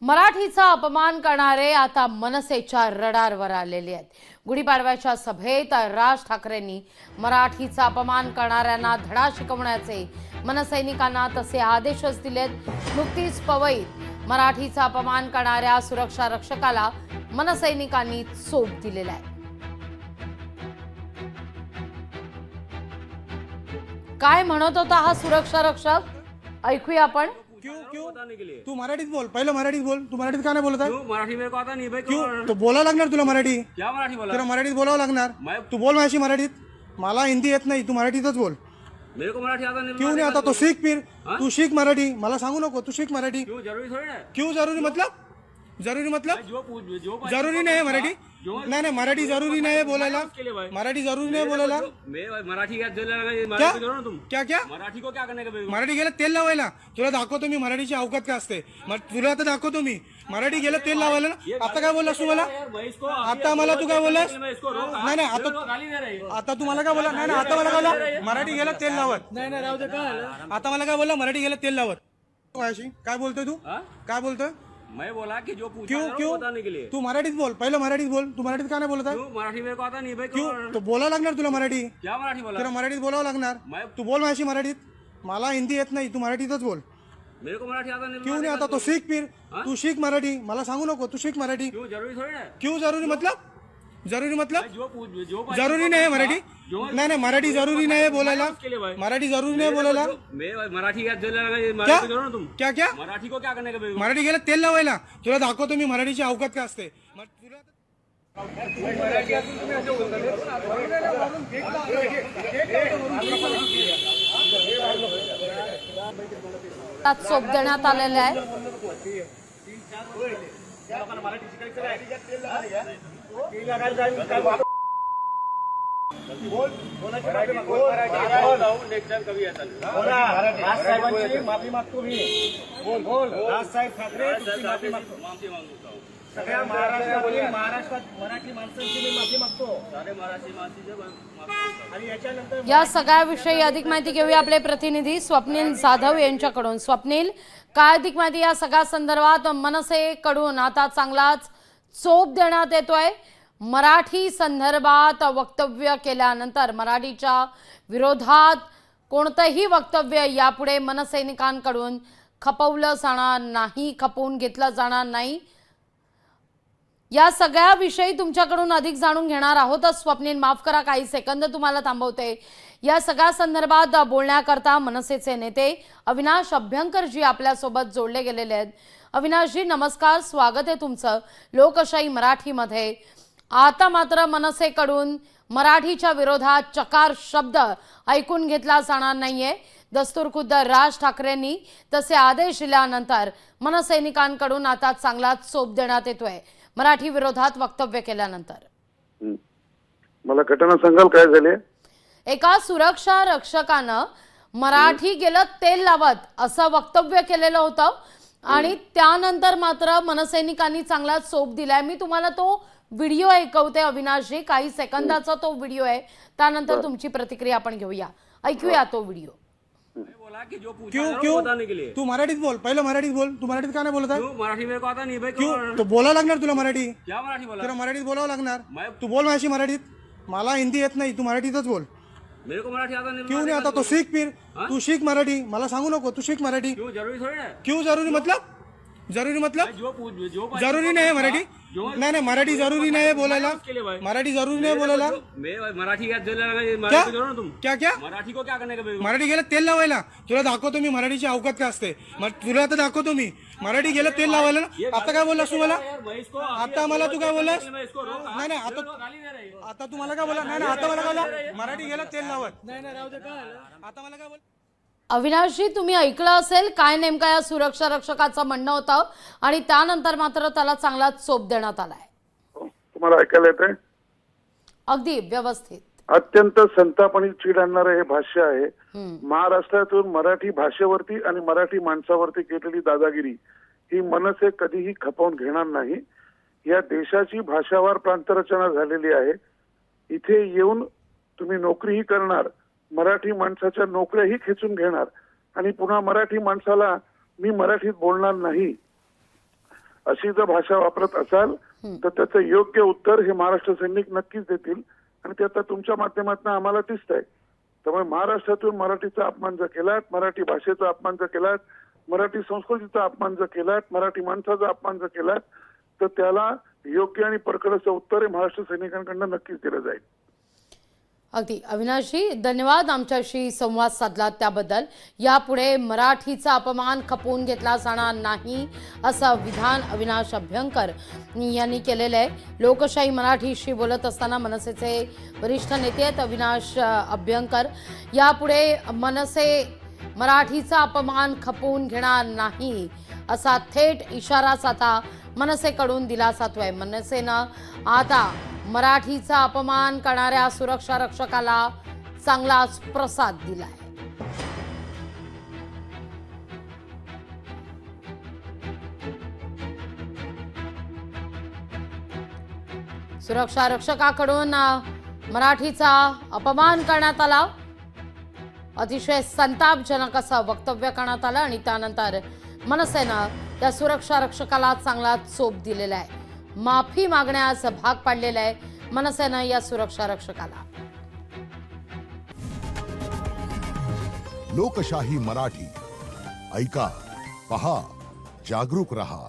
मराठीचा अपमान करणारे आता मनसेच्या रडारवर आलेले आहेत। गुढीपाडव्याच्या सभेत राज ठाकरेंनी मराठीचा अपमान करणाऱ्यांना धडा शिकवण्याचे मनसैनिकांना तसे आदेशच दिलेत। नुकतीच पवईत मराठीचा अपमान करणाऱ्या सुरक्षा रक्षकाला मनसैनिकांनी चोप दिलेला आहे। काय म्हणत होता हा सुरक्षा रक्षक, ऐकूया आपण। क्यों क्यों तू मराठीत बोल, पहिलं मराठीत बोल। तू मराठीत का नाही बोलत आहे? मराठी मेरे को आता नहीं भाई। क्यों तो बोलावं लागणार तुला मराठी। क्या मराठी बोला? तुला मराठीत बोलावं लागणार। तू बोल माझी मराठीत, मला हिंदी येत नाही, तू मराठीतच बोल। मेरे को मराठी आता नहीं। क्यों नहीं आता तो सीख, फिर तू सीख मराठी, मला सांगू नको, तू सीख मराठी। क्यों जरूरी थोड़ी है? क्यों जरूरी मतलब? जरूरी मतलब जो जरूरी नाही आहे मराठी। नाही नाही, मराठी जरूरी नाही आहे बोलायला, मराठी जरूरी नाही बोलायला। मैं मराठी क्या क्या मराठी को तुम क्या क्या मराठी को क्या करने का? मराठी गेलं तेल लावायला, तुला दाखवतो मी मराठीची अवकात काय असते। तुला आता दाखवतो मी मराठी गेलं तेल लावायला ना। आता काय बोललास तू मला? आता मला तू काय बोललास? नाही नाही, आता तुम्हाला काय बोला? नाही नाही, आता मला काय बोला? मराठी गेलं तेल लावत। नाही नाही, राहू दे। काय आता मला काय बोलला? मराठी गेलं तेल लावत। काय बोलतोय तू? काय बोलतोय? मैं बोला कि जो पूछा क्यों क्यों बताने के लिए। तू मराठीत बोल, पहिलं मराठीत बोल। तू मराठीत का नाही बोलत आहे? मराठी मेरे को आता नहीं भाई। क्यों तो बोलावं लागणार तुला मराठी। क्या मराठी बोला? तुला मराठीत बोलावं लागणार। तू बोल माझी मराठीत, मला हिंदी येत नाही, तू मराठीतच बोल। मेरे को मराठी आता नहीं। क्यों नहीं आता तो सीख, फिर तू सीख मराठी, मला सांगू नको, तू सीख मराठी। क्यों जरूरी थोड़ी है? क्यों जरूरी मतलब? जरूरी मतलब जो जरूरी नाही आहे मराठी। नाही नाही, मराठी जरूरी नाही आहे बोलायला, मराठी जरूरी नाही बोलायला। मैं मराठी क्या क्या तुम क्या क्या मराठी को क्या करने का? मराठी गेलं तेल लावायला, तुला दाखवतो मी मराठीची अवकात काय असते। चोप देण्यात आलेला आहे। माफी मागतो मी। बोल राजसाहेब ठाकरे, तुमची माफी मागतो। सगळ्या महाराष्ट्रात मराठी माणसांची मी माफी मागतो। आणि याच्यानंतर या सगळ्याविषयी अधिक माहिती घेऊया आपले प्रतिनिधी स्वप्नील जाधव यांच्याकडून। स्वप्नील, काय अधिक माहिती या सगळ्या संदर्भात? मनसेकडून आता चांगलाच चोप देण्यात येतोय। मराठी संदर्भात वक्तव्य केल्यानंतर मराठीच्या विरोधात कोणतेही वक्तव्य यापुढे मनसैनिकांकडून खपवलं जाणार नाही, खपवून घेतलं जाणार नाही। या सगळ्या विषयी तुमच्याकडून अधिक जाणून घेणार आहोत। स्वप्नील, माफ करा, काही सेकंद तुम्हाला थांबवते। या सगळ्या संदर्भात बोलण्याकरता मनसेचे नेते अविनाश अभ्यंकरजी आपल्यासोबत जोडले गेलेले आहेत। अविनाशजी नमस्कार, स्वागत आहे तुमचं लोकशाही मराठीमध्ये। आता मात्र मनसेकडून मराठीच्या विरोधात चकार शब्द ऐकून घेतला जाणार नाहीये। दस्तूरखुद्द राज ठाकरेंनी तसे आदेश दिल्यानंतर मनसैनिकांकडून आता चांगलाच चोप देण्यात येतोय मराठी विरोधात वक्तव्य केल्यानंतर। मला घटना सांगाल काय झाले? एका सुरक्षा रक्षकानं मराठी गेलं तेल लावत असं वक्तव्य केलेलं होतं आणि त्यानंतर मात्र मनसैनिकांनी चांगला चोप दिलाय। मी तुम्हाला तो व्हिडिओ ऐकवते अविनाशजी, काही सेकंदाचा तो व्हिडिओ आहे, त्यानंतर तुमची प्रतिक्रिया आपण घेऊया। ऐकूया तो व्हिडिओ। क्यों क्यों तू मराठीत बोल, पहिलं मराठीत बोल। तू मराठीत का नाही बोलत आहे? मराठी मेरे को आता नहीं भाई। क्यों तो बोलावं लागणार तुला मराठी। क्या मराठी बोला? तुला मराठीत बोलावं लागणार। तू बोल माझी मराठीत, मला हिंदी येत नाही, तू मराठीतच बोल। मेरे को मराठी आता नहीं। क्यों नहीं आता तो सीख, फिर तू सीख मराठी, मला सांगू नको, तू सीख मराठी। क्यों जरूरी थोड़ी है? क्यों जरूरी मतलब? जरूरी मतलब जरूरी नाही आहे मराठी। नाही नाही, मराठी जरूरी नाही आहे बोलायला, मराठी जरूरी नाही बोलायला। मैं मराठी क्या तुम क्या क्या मराठी को क्या करने का? मराठी गेलं तेल लावायला, तुला दाखवतो मी मराठीची अवकात काय असते। तुला आता दाखवतो मी मराठी गेलं तेल लावायला ना। आता काय बोललास तू मला? आता मला तू काय बोललास? नाही नाही, आता तुम्हाला काय बोला? नाही नाही, आता मला काय बोला? मराठी गेलं तेल लावत। नाही नाही, राहू दे। काय आता मला काय बोल? अविनाशजी, तुम्ही ऐकलं असेल काय नेमका या सुरक्षा रक्षकाचं म्हणणं होतं आणि त्यानंतर मात्र त्याला चांगला चोप देण्यात आलाय। तुम्हाला ऐकायला येतंय? अगदी व्यवस्थित। अत्यंत संताप आणि चीड आणणारं हे भाष्य आहे। महाराष्ट्रातून मराठी भाषेवरती आणि मराठी माणसावरती केलेली दादागिरी ही मनसे कधीही खपवून घेणार नाही। या देशाची भाषावार प्रांतरचना झालेली आहे। इथे येऊन तुम्ही नोकरीही करणार, मराठी माणसाच्या नोकऱ्याही खेचून घेणार आणि पुन्हा मराठी माणसाला मी मराठीत बोलणार नाही अशी जर भाषा वापरत असाल तर त्याचं योग्य उत्तर हे महाराष्ट्र सैनिक नक्कीच देतील आणि ते आता तुमच्या माध्यमातून आम्हाला दिसत आहे. त्यामुळे महाराष्ट्रातून मराठीचा अपमान जर केलात, मराठी भाषेचा अपमान जर केलात, मराठी संस्कृतीचा अपमान जर केलात, मराठी माणसाचा अपमान जर केलात तर त्याला योग्य आणि परखड असं उत्तर हे महाराष्ट्र सैनिकांकडून नक्कीच दिलं जाईल. अगदी अविनाशजी, धन्यवाद आमच्याशी संवाद साधला त्याबद्दल. यापुढे मराठीचा अपमान खपवून घेतला जाणार नाही असं विधान अविनाश अभ्यंकर यांनी केलेलं आहे. लोकशाही मराठीशी बोलत असताना मनसेचे वरिष्ठ नेते आहेत अविनाश अभ्यंकर. यापुढे मनसे मराठीचा अपमान खपवून घेणार नाही असा थेट इशाराच आता मनसेकडून दिला जातोय. मनसेनं आता मराठीचा अपमान करणाऱ्या सुरक्षा रक्षकाला चांगलाच प्रसाद दिलाय. सुरक्षा रक्षकाकडून मराठीचा अपमान करण्यात आला. अतिशय संतापजनक असं वक्तव्य करण्यात आलं आणि त्यानंतर मनसेनं त्या सुरक्षा रक्षकाला चांगला चोप दिलेला आहे. माफी मागण्यास भाग पाडलेला आहे मनसेनं या सुरक्षा रक्षकाला. लोकशाही मराठी ऐका, पहा, जागरूक रहा.